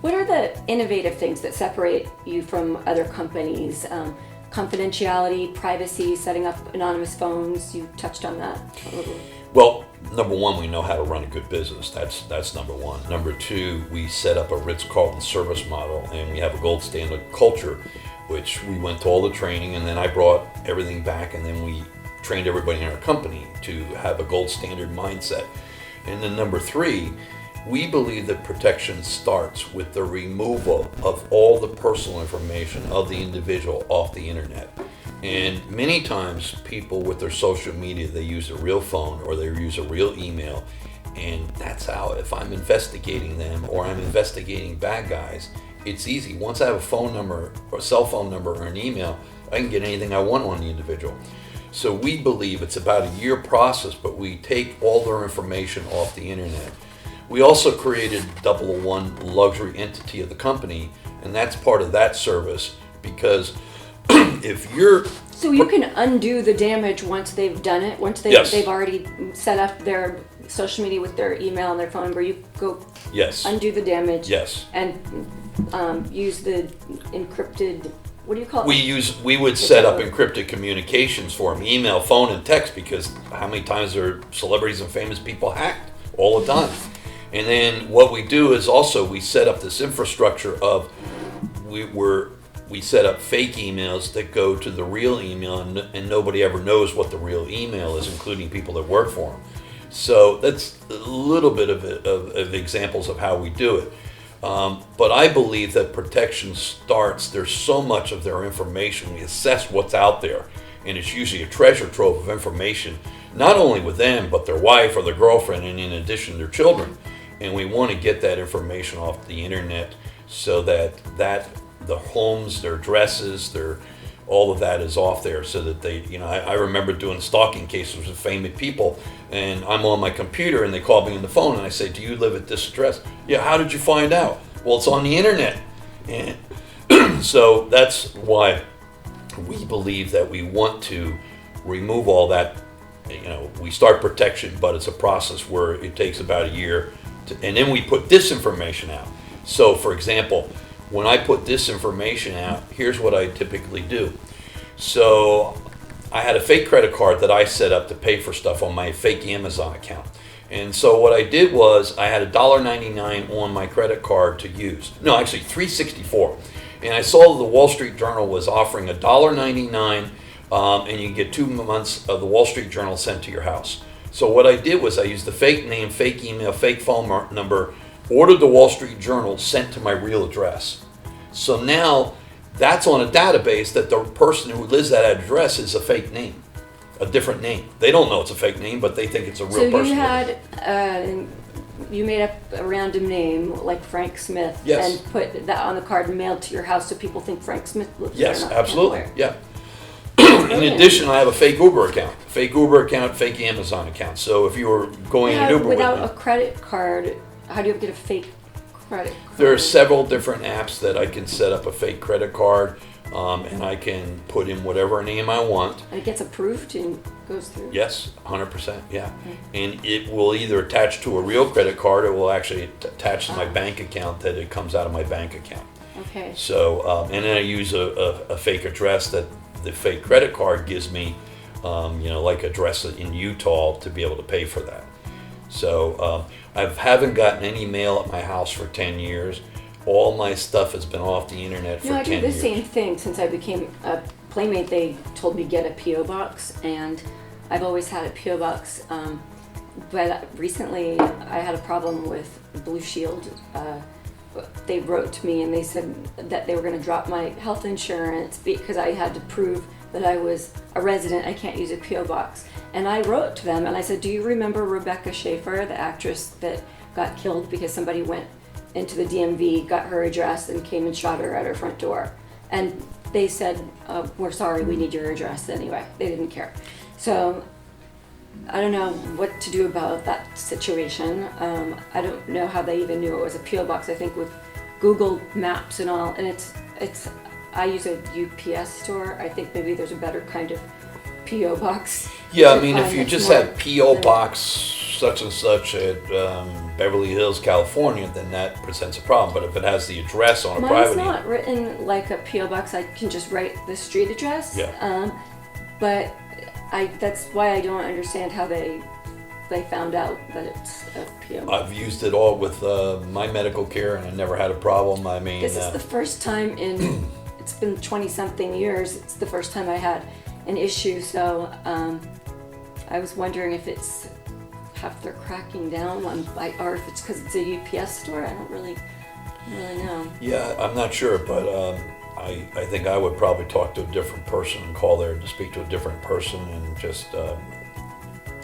What are the innovative things that separate you from other companies? Confidentiality, privacy, setting up anonymous phones. You touched on that a little. Well, number one, we know how to run a good business. That's number one. Number two, we set up a Ritz-Carlton service model, and we have a gold standard culture, which we went to all the training, and then I brought everything back, and then we trained everybody in our company to have a gold standard mindset. And then number three, we believe that protection starts with the removal of all the personal information of the individual off the internet. And many times people with their social media, they use a real phone or they use a real email. And that's how, if I'm investigating them or I'm investigating bad guys, it's easy. Once I have a phone number or a cell phone number or an email, I can get anything I want on the individual. So we believe it's about a year process, but we take all their information off the internet. We also created 001 luxury entity of the company, and that's part of that service because if you're... So you can undo the damage once they've done it, once they've already set up their social media with their email and their phone number, you go undo the damage and use the encrypted... What do you call it? We would set up encrypted communications for them, email, phone, and text, because how many times are celebrities and famous people hacked? All the time. And then what we do is also we set up this infrastructure of we set up fake emails that go to the real email, and nobody ever knows what the real email is, including people that work for them. So that's a little bit of examples of how we do it. But I believe that protection starts, there's so much of their information, we assess what's out there, and it's usually a treasure trove of information, not only with them, but their wife or their girlfriend, and in addition their children. And we want to get that information off the internet so that the homes, their addresses, all of that is off there, so that they, I remember doing stalking cases with famous people, and I'm on my computer and they call me on the phone and I say, do you live at this address? Yeah, how did you find out? Well, it's on the internet. And so that's why we believe that we want to remove all that. We start protection, but it's a process where it takes about a year and then we put this information out. So for example, when I put this information out, here's what I typically do. So I had a fake credit card that I set up to pay for stuff on my fake Amazon account. And so what I did was I had $1.99 on my credit card to use. No, actually $3.64. And I saw the Wall Street Journal was offering $1.99 and you can get 2 months of the Wall Street Journal sent to your house. So what I did was I used the fake name, fake email, fake phone number, ordered the Wall Street Journal, sent to my real address. So now that's on a database that the person who lives at that address is a fake name, a different name. They don't know it's a fake name, but they think it's a real person. So you made up a random name like Frank Smith and put that on the card and mailed to your house so people think Frank Smith lives there. Yes, absolutely. Yeah. In addition, I have a fake Uber account, fake Amazon account. So if you were going in Uber without a credit card, how do you get a fake credit card? There are several different apps that I can set up a fake credit card, and I can put in whatever name I want. And it gets approved and goes through? Yes, 100%, yeah. Okay. And it will either attach to a real credit card or will actually attach to my bank account, that it comes out of my bank account. Okay. So, and then I use a fake address that the fake credit card gives me, like address in Utah to be able to pay for that. So I haven't gotten any mail at my house for 10 years. All my stuff has been off the internet for 10 years. I do the same thing. Since I became a Playmate, they told me get a P.O. box, and I've always had a P.O. box. But recently I had a problem with Blue Shield. They wrote to me and they said that they were going to drop my health insurance because I had to prove that I was a resident. I can't use a P.O. box. And I wrote to them and I said, do you remember Rebecca Schaefer, the actress that got killed because somebody went into the DMV, got her address, and came and shot her at her front door? And they said, we're sorry, we need your address anyway. They didn't care. So I don't know what to do about that situation. I don't know how they even knew it was a P.O. box. I think with Google Maps and all, and I use a UPS store. I think maybe there's a better kind of P.O. box. Yeah, I mean, if you just had P.O. box such and such at Beverly Hills, California, then that presents a problem. But if it has the address on a private Mine's not written like a P.O. box. I can just write the street address. Yeah. But that's why I don't understand how they found out that it's a P.O. box. I've used it all with my medical care, and I never had a problem. I mean, This is the first time in, it's been 20-something years, it's the first time I had an issue, so I was wondering if it's, if they're cracking down on, or if it's because it's a UPS store. I don't really know. Yeah, I'm not sure, but I think I would probably talk to a different person and call there to speak to a different person, and just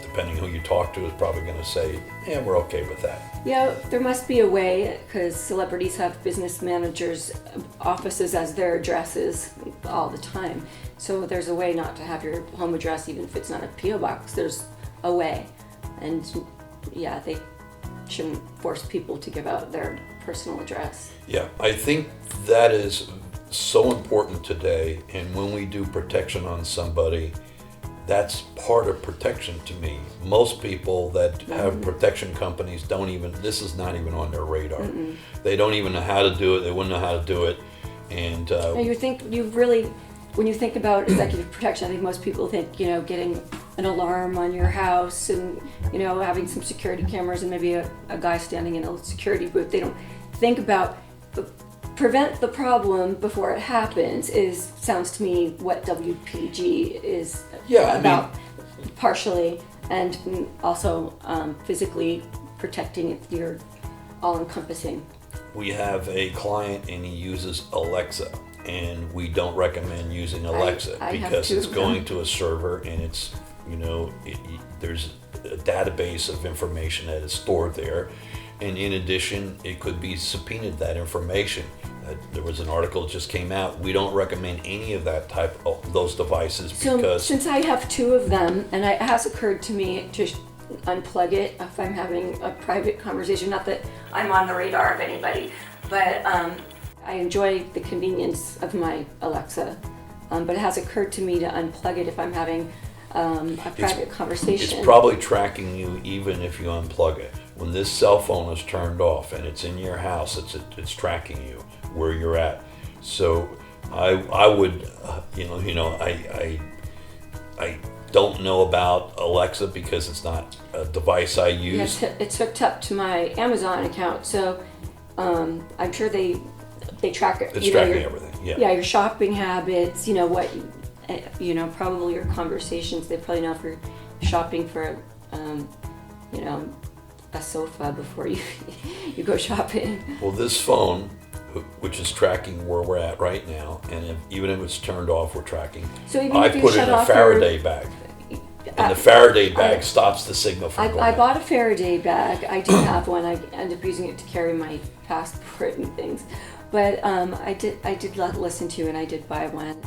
depending who you talk to is probably going to say, yeah, we're okay with that. Yeah, there must be a way, because celebrities have business managers' offices as their addresses all the time. So there's a way not to have your home address, even if it's not a P.O. box. There's a way. And yeah, they shouldn't force people to give out their personal address. Yeah, I think that is so important today. And when we do protection on somebody, that's part of protection to me. Most people that have protection companies don't even, this is not even on their radar. They don't even know how to do it. They wouldn't know how to do it. And you think you really, when you think about executive protection, I think most people think, getting an alarm on your house and, having some security cameras and maybe a guy standing in a security booth. They don't think about prevent the problem before it happens sounds to me what WPG is about, partially, and also physically protecting your all-encompassing. We have a client and he uses Alexa, and we don't recommend using Alexa because it's going to a server, and it's, there's a database of information that is stored there. And in addition, it could be subpoenaed, that information. There was an article that just came out. We don't recommend any of that type of those devices because... So since I have two of them, and it has occurred to me to unplug it if I'm having a private conversation, not that I'm on the radar of anybody, but I enjoy the convenience of my Alexa, but it has occurred to me to unplug it if I'm having a private conversation. It's probably tracking you even if you unplug it. When this cell phone is turned off and it's in your house, it's tracking you where you're at. So I would, I don't know about Alexa because it's not a device I use. Yeah, it's hooked up to my Amazon account, so I'm sure they track it. It's tracking everything. Yeah. Yeah, your shopping habits. What, probably your conversations. They probably know if you're shopping for, a sofa before you go shopping. Well, this phone, which is tracking where we're at right now, and even if it's turned off, we're tracking. So even I if you put it shut in a off Faraday bag, and the Faraday bag stops the signal from going. I bought a Faraday bag. I did have one. I ended up using it to carry my passport and things, but I did listen to you, and I did buy one.